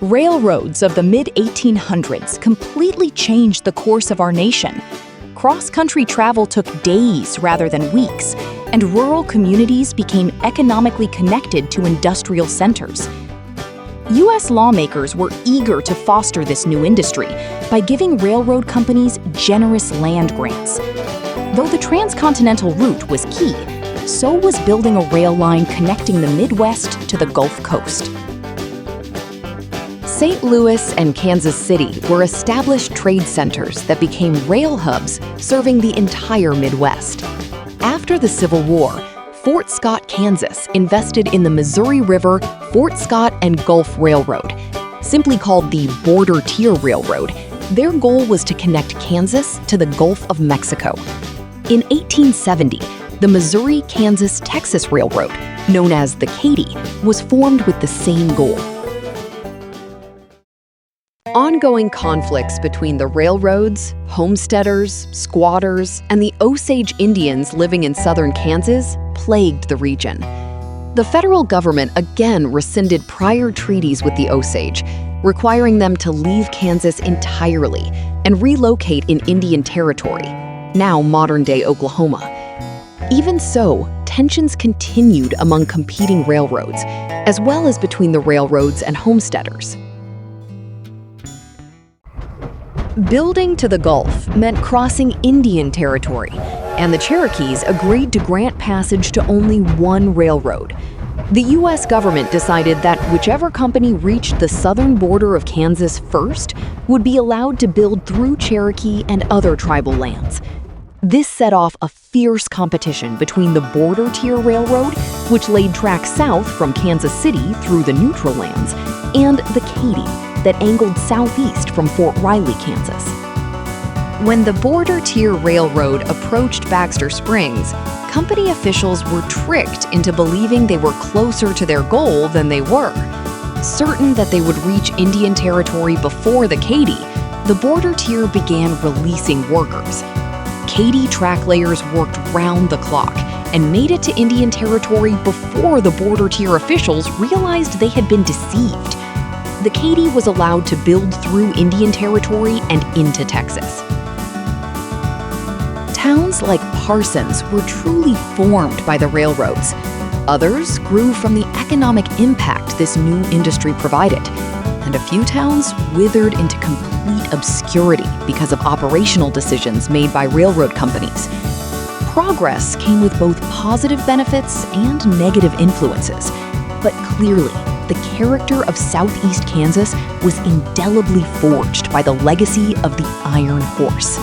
Railroads of the mid-1800s completely changed the course of our nation. Cross-country travel took days rather than weeks, and rural communities became economically connected to industrial centers. U.S. lawmakers were eager to foster this new industry by giving railroad companies generous land grants. Though the transcontinental route was key, so was building a rail line connecting the Midwest to the Gulf Coast. St. Louis and Kansas City were established trade centers that became rail hubs serving the entire Midwest. After the Civil War, Fort Scott, Kansas invested in the Missouri River, Fort Scott and Gulf Railroad. Simply called the Border Tier Railroad, their goal was to connect Kansas to the Gulf of Mexico. In 1870, the Missouri-Kansas-Texas Railroad, known as the Katy, was formed with the same goal. Ongoing conflicts between the railroads, homesteaders, squatters, and the Osage Indians living in southern Kansas plagued the region. The federal government again rescinded prior treaties with the Osage, requiring them to leave Kansas entirely and relocate in Indian Territory, now modern-day Oklahoma. Even so, tensions continued among competing railroads, as well as between the railroads and homesteaders. Building to the Gulf meant crossing Indian territory, and the Cherokees agreed to grant passage to only one railroad. The U.S. government decided that whichever company reached the southern border of Kansas first would be allowed to build through Cherokee and other tribal lands. This set off a fierce competition between the Border Tier Railroad, which laid tracks south from Kansas City through the neutral lands, and the Katy, that angled southeast from Fort Riley, Kansas. When the Border Tier Railroad approached Baxter Springs, company officials were tricked into believing they were closer to their goal than they were. Certain that they would reach Indian Territory before the Katy, the Border Tier began releasing workers. Katy track layers worked round the clock and made it to Indian Territory before the Border Tier officials realized they had been deceived. The Katy was allowed to build through Indian Territory and into Texas. Towns like Parsons were truly formed by the railroads. Others grew from the economic impact this new industry provided, and a few towns withered into complete obscurity because of operational decisions made by railroad companies. Progress came with both positive benefits and negative influences, but clearly, the character of Southeast Kansas was indelibly forged by the legacy of the Iron Horse.